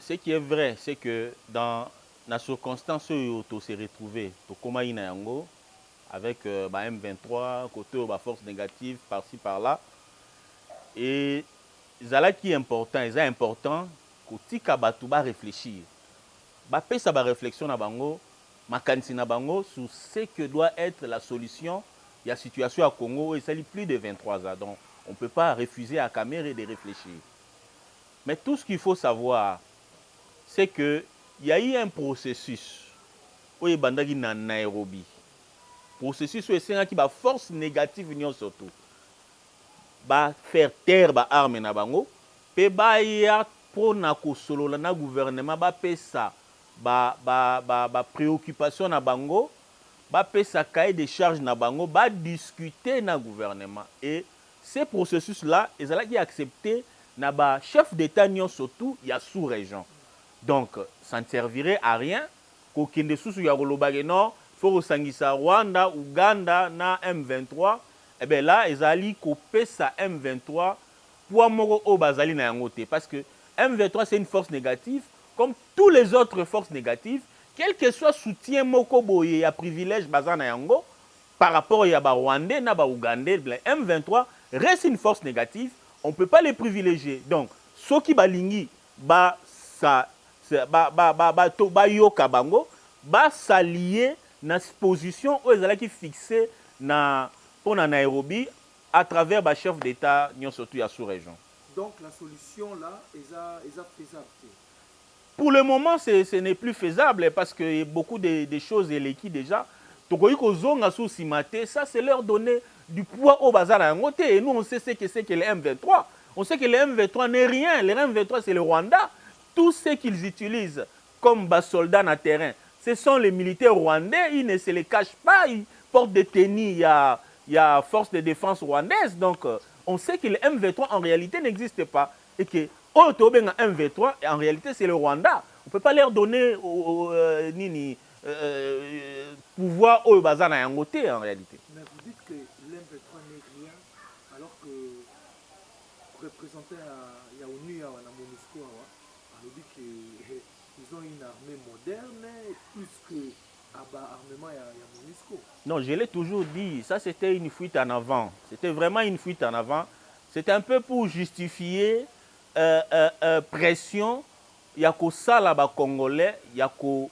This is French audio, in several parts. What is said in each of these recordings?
Ce qui est vrai, c'est que dans la circonstance où on s'est retrouvé, avec M23, côté de force négative, par-ci, par-là, et ça qui est important, c'est important que tika batu ba réfléchir. Ba pesa ba réflexion na bango, makanisi na bango sur ce que doit être la solution. Il y a situation à Congo et ça lit plus de 23 ans. Donc on ne peut pas refuser à Cameroun de réfléchir. Mais tout ce qu'il faut savoir, c'est qu'il y a eu un processus où il y a eu Nairobi. Processus où il y a eu force négative surtout. Ba faire taire ba arme na bango pe ba ya pour na ko solo na gouvernement ba pesa ba préoccupation na bango ba pesa cahier de charge na bango ba discuter na gouvernement et ces processus là ils allaient accepter na ba chef d'état nyon surtout il y a sous-région donc ça ne servirait à rien ko kende susu ya kolobage non faut sangisa Rwanda Uganda na M23. Eh bien là, ils allaient couper sa M23 pour moro au bazali na yangote. Parce que M23, c'est une force négative, comme toutes les autres forces négatives, quel que soit soutien moko boye ya privilège bazana yango, par rapport à ba Rwandais, na ba Ougandais, M23 reste une force négative, on ne peut pas les privilégier. Donc, ceux qui balingi, ba yoka bango, ba s'allier na position où ils allaient fixer na pour Nairobi à travers le chef d'État surtout à sous-région. Donc la solution là est faisable. Pour le moment, ce n'est plus faisable parce que beaucoup de choses éléquées déjà. Ça, c'est leur donner du poids au bazar à un côté. Et nous, on sait ce que c'est que le M23. On sait que le M23 n'est rien. Le M23, c'est le Rwanda. Tout ce qu'ils utilisent comme soldats na terrain, ce sont les militaires rwandais. Ils ne se les cachent pas. Ils portent des tenues. Il y a force de défense rwandaise, donc on sait que le M23 en réalité n'existe pas. Et que M23, en réalité, c'est le Rwanda. On ne peut pas leur donner pouvoir au bazar à un côté, en réalité. Mais vous dites que l'M23 n'est rien, alors que représentant à Yaouni, à MONUSCO, on dit qu'ils ont une armée moderne, plus que armement et MONUSCO. Non, je l'ai toujours dit, ça c'était une fuite en avant. C'était vraiment une fuite en avant. C'était un peu pour justifier pression. Il y a que ça là-bas congolais, il y a que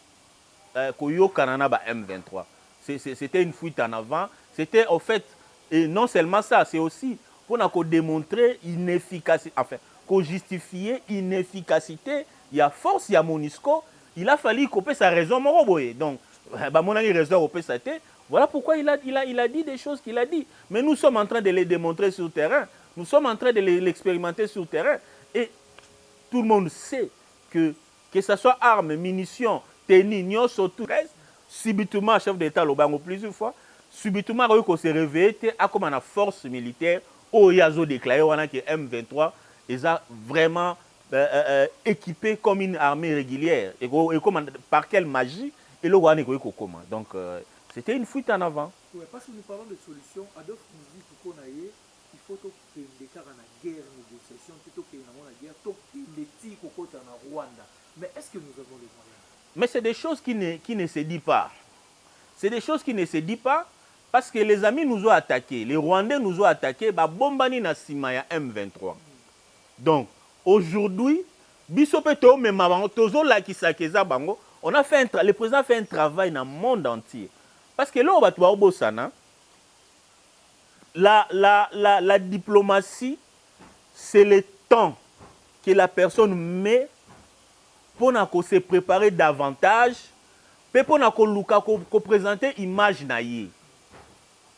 Yokanana M23. C'était une fuite en avant. C'était en fait, et non seulement ça, c'est aussi pour démontrer inefficacité, enfin, pour justifier inefficacité. Il y a force, il y a MONUSCO. Il a fallu couper sa raison, Moroboye. Donc, voilà pourquoi il a dit des choses qu'il a dit. Mais nous sommes en train de les démontrer sur le terrain. Nous sommes en train de l'expérimenter sur le terrain. Et tout le monde sait que ce soit armes, munitions, tenue, surtout, subitement, chef d'État, le plusieurs fois, subitement, il s'est réveillé comme une force militaire, où il a déclaré que M23 est vraiment équipé comme une armée régulière. Et par quelle magie et le roi n'est pas comment. Donc, c'était une fuite en avant. Oui, parce que nous parlons de solutions. Adolphe nous dit qu'il faut que les cas en guerre, négociation, plutôt que la guerre, les tirs en Rwanda. Mais est-ce que nous avons les moyens? Mais c'est des choses qui ne se disent pas. C'est des choses qui ne se disent pas parce que les amis nous ont attaqués. Les Rwandais nous ont attaqués. Bombani na Simaya M23. Donc, aujourd'hui, Bisopeto, mais Tozo la Kisakeza Bango, le président a fait un travail dans le monde entier. Parce que là, la diplomatie, c'est le temps que la personne met pour se préparer davantage, pour présenter l'image.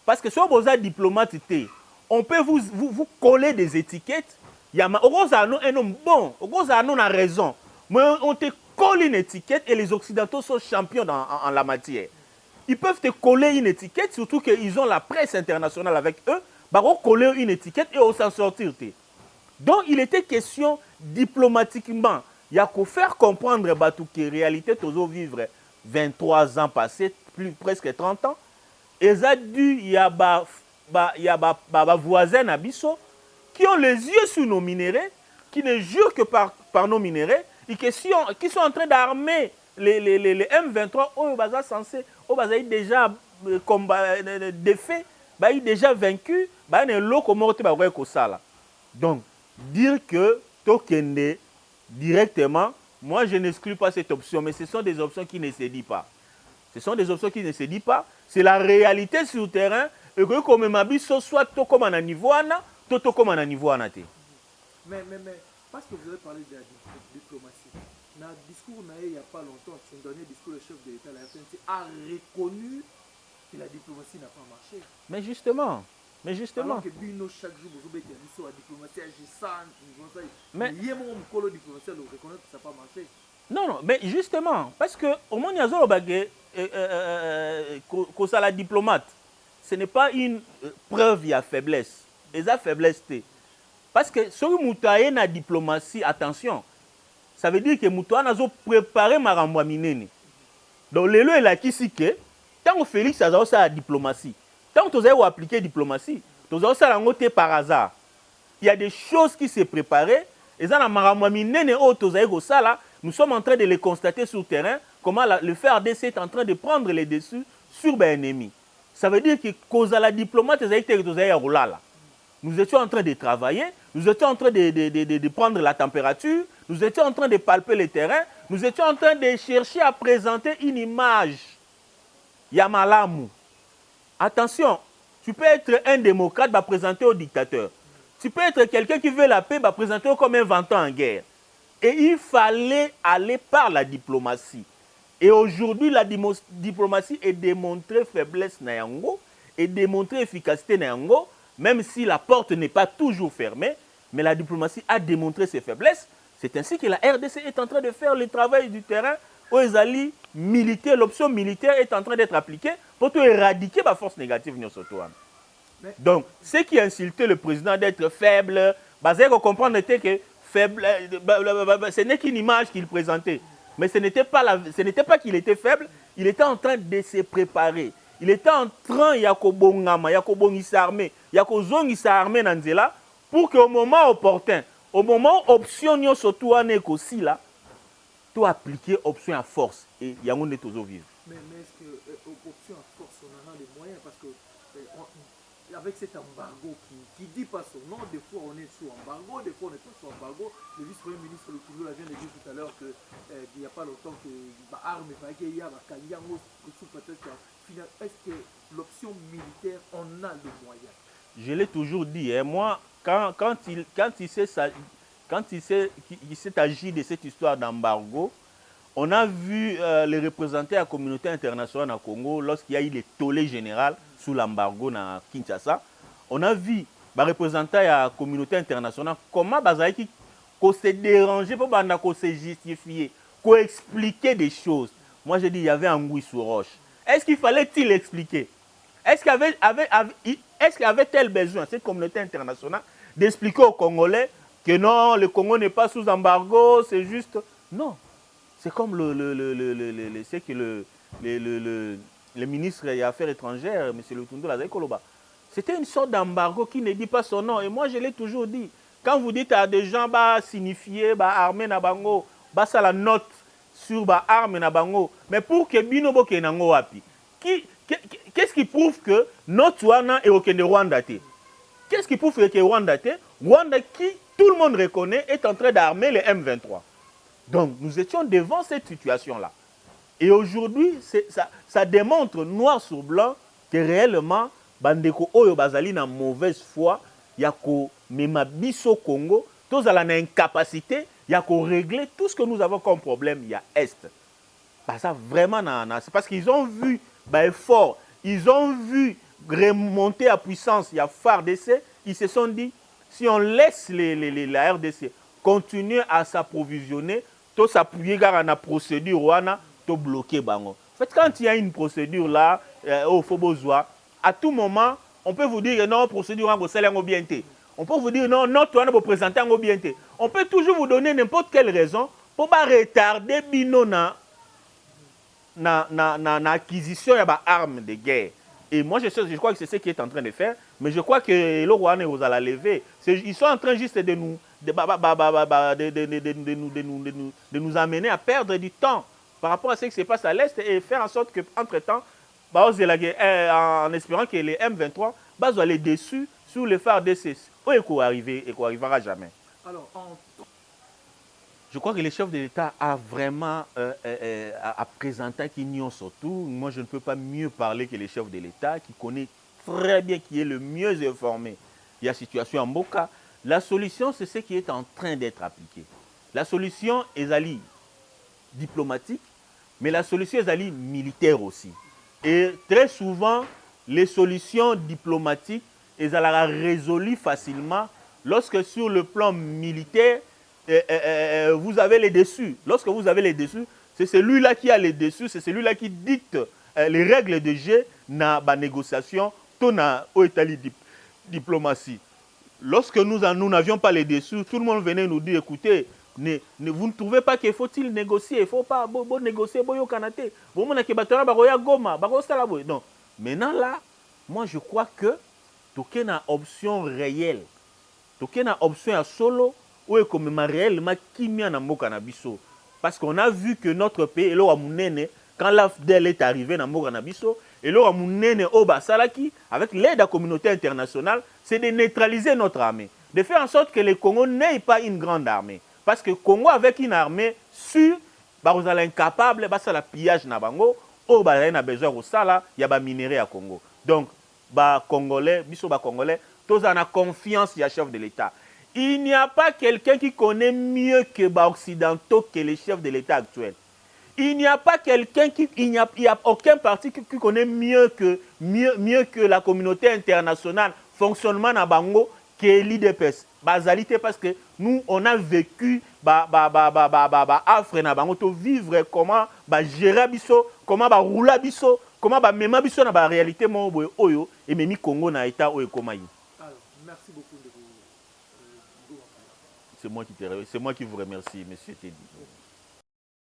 Parce que si vous êtes diplomate, on peut vous coller des étiquettes. Il y a un homme bon, on a raison. Mais on te colle une étiquette et les Occidentaux sont champions en la matière. Ils peuvent te coller une étiquette, surtout qu'ils ont la presse internationale avec eux. Ils vont coller une étiquette et on s'en sortir. Donc il était question diplomatiquement. Il y a qu'à faire comprendre que la réalité, toujours vivre 23 ans passés, presque 30 ans. Et ça dû, il y a des voisins à Bisso qui ont les yeux sur nos minéraux, qui ne jurent que par nos minéraux. qui sont en train d'armer les M23, au baza censé, au baza déjà combat défait, bah déjà vaincu, bah ne loko morte bah ouais ça. Donc dire que Tokende directement, moi je n'exclus pas cette option, mais ce sont des options qui ne se disent pas. Ce sont des options qui ne se disent pas. C'est la réalité sur le terrain. Et que comme Mabiso soit tout comme un niveau, tout comme un niveau. Mais, parce que vous avez parlé de la diplomatie, dans le discours, il n'y a pas longtemps, son dernier discours, le chef de l'État, la FNC, a reconnu que la diplomatie n'a pas marché. Mais justement. Alors que Bino, chaque jour, vous avez dit que la diplomatie agissante, mais il y a mon diplomatie, donc reconnaître que ça n'a pas marché. Non, mais justement, parce que au moins, il y a la diplomate, ce n'est pas une preuve, il y a faiblesse. Il y a faiblesse. Parce que si vous avez une diplomatie, attention, ça veut dire que vous avez préparé ma rambouaminene. Donc, le lieu est là qui dit que tant que Félix a la diplomatie, tant que vous avez appliqué la diplomatie, vous avez ça par hasard. Il y a des choses qui se préparaient, et ça, nous sommes en train de les constater sur le terrain, comment le FARDC est en train de prendre les dessus sur l'ennemi. Ça veut dire que cause à la diplomate, nous étions en train de travailler, nous étions en train de prendre la température, nous étions en train de palper le terrain, nous étions en train de chercher à présenter une image. Yamalamu. Attention, tu peux être un démocrate, va présenter au dictateur. Tu peux être quelqu'un qui veut la paix, va présenter comme un vantant en guerre. Et il fallait aller par la diplomatie. Et aujourd'hui, la diplomatie est démontrée faiblesse Nayango et démontrée efficacité Nayango, même si la porte n'est pas toujours fermée, mais la diplomatie a démontré ses faiblesses. C'est ainsi que la RDC est en train de faire le travail du terrain aux alliés militaires. L'option militaire est en train d'être appliquée pour tout éradiquer la force négative. Donc, ce qui a insulté le président d'être faible, vous comprendre que faible, ce n'est qu'une image qu'il présentait. Mais ce n'était pas qu'il était faible, il était en train de se préparer. Il était en train, pour qu'au moment opportun, au moment option surtout aussi là, tout appliquer option à force. Et il y a un toujours vivre. Mais est-ce que option à force, on en a les moyens parce que avec cet embargo qui dit pas son nom, des fois on est sous embargo, des fois on est pas sous embargo. Le vice-premier ministre Le Toulou vient de dire tout à l'heure qu'il n'y a pas longtemps que l'arme il y a sous peut-être. Est-ce que l'option militaire, on a les moyens? Je l'ai toujours dit, hein, moi, quand il s'est agi de cette histoire d'embargo, on a vu les représentants de la communauté internationale au Congo lorsqu'il y a eu le tollé général sous l'embargo à Kinshasa. On a vu les représentants de la communauté internationale comment ils se déranger pour se justifier, pour expliquer des choses. Moi, je dis il y avait un goût sur roche. Est-ce qu'il fallait-il expliquer? Est-ce qu'il avait-elle besoin, cette communauté internationale, d'expliquer aux Congolais que non, le Congo n'est pas sous embargo, c'est juste... Non. C'est comme ce que le ministre des Affaires étrangères, M. Lutundo Lazai-Koloba. C'était une sorte d'embargo qui ne dit pas son nom. Et moi, je l'ai toujours dit. Quand vous dites à des gens, signifier, armer Nabango, ça la note sur arme Nabango, mais pour que Binobo Kenango Wapi, qu'est-ce qui prouve que notre Rwanda est au Rwanda? Qu'est-ce qui prouve que Rwanda, Rwanda qui, tout le monde reconnaît, est en train d'armer les M23. Donc, nous étions devant cette situation-là. Et aujourd'hui, ça démontre noir sur blanc que réellement, Bandeko Oyo Bazali n'a mauvaise foi, Yako Memabiso Congo, tous à la incapacité, Yako régler tout ce que nous avons comme problème, il y a Est. Ça vraiment, c'est parce qu'ils ont vu effort, ils ont vu remonter à puissance, il y a FARDC, ils se sont dit, si on laisse la RDC continuer à s'approvisionner, tout s'appuyer dans la procédure, tout bloquer. En fait, quand il y a une procédure là, au Fobozoa, à tout moment, on peut vous dire non, procédure en bien. On peut vous dire non, notre on peut présenter en bien. On peut toujours vous donner n'importe quelle raison pour pas retarder bino na acquisition d'armes de guerre. Et moi, je crois que c'est ce qu'il est en train de faire, mais je crois que le Rwanda vous a la lever. Ils sont en train juste de de nous amener à perdre du temps par rapport à ce qui se passe à l'Est et faire en sorte qu'entre-temps, en espérant que les M23 vont aller dessus sur le phare DC. Où est-ce qu'on arrivera jamais? Alors, je crois que le chef de l'État a vraiment à présenter qu'il y a surtout. Moi, je ne peux pas mieux parler que le chef de l'État qui connaît très bien, qui est le mieux informé. Il y a la situation en Mboka. La solution, c'est ce qui est en train d'être appliqué. La solution est diplomatique, mais la solution est militaire aussi. Et très souvent, les solutions diplomatiques sont résolues facilement lorsque sur le plan militaire, vous avez les dessus. Lorsque vous avez les dessus, c'est celui-là qui a les dessus, c'est celui-là qui dicte les règles de jeu dans la négociation, dans la diplomatie. Lorsque nous n'avions pas les dessus, tout le monde venait nous dire, écoutez, vous ne trouvez pas qu'il faut-il négocier, il ne faut pas négocier, au Canada. Non. Maintenant là, moi je crois que tu as une option réelle. Tu as une option à solo ou est comme réellement qui m'a na mboka na biso. Parce qu'on a vu que notre pays, quand l'AFDEL est arrivé dans mboka na biso, et là, avec l'aide de la communauté internationale, c'est de neutraliser notre armée. De faire en sorte que le Congo n'ait pas une grande armée. Parce que le Congo, avec une armée sûre, vous allez incapable, ça la pillage na bango, ou vous avez besoin de ça, il y a des minéraux à Congo. Donc, Congolais, tous en a confiance, il y a chef de l'État. Il n'y a pas quelqu'un qui connaît mieux que les Occidentaux que les chefs de l'État actuel. Il n'y a pas quelqu'un il n'y a aucun parti qui connaît mieux que la communauté internationale, fonctionnement na bango, que l'IDPS. Basalité parce que nous, on a vécu Afrique na bango, to vivre comment gérer biso, comment rouler biso, comment même biso na la réalité mo oyo et même Congo na état oyo komai. Alors, merci beaucoup de vous. C'est moi qui vous remercie, monsieur Teddy.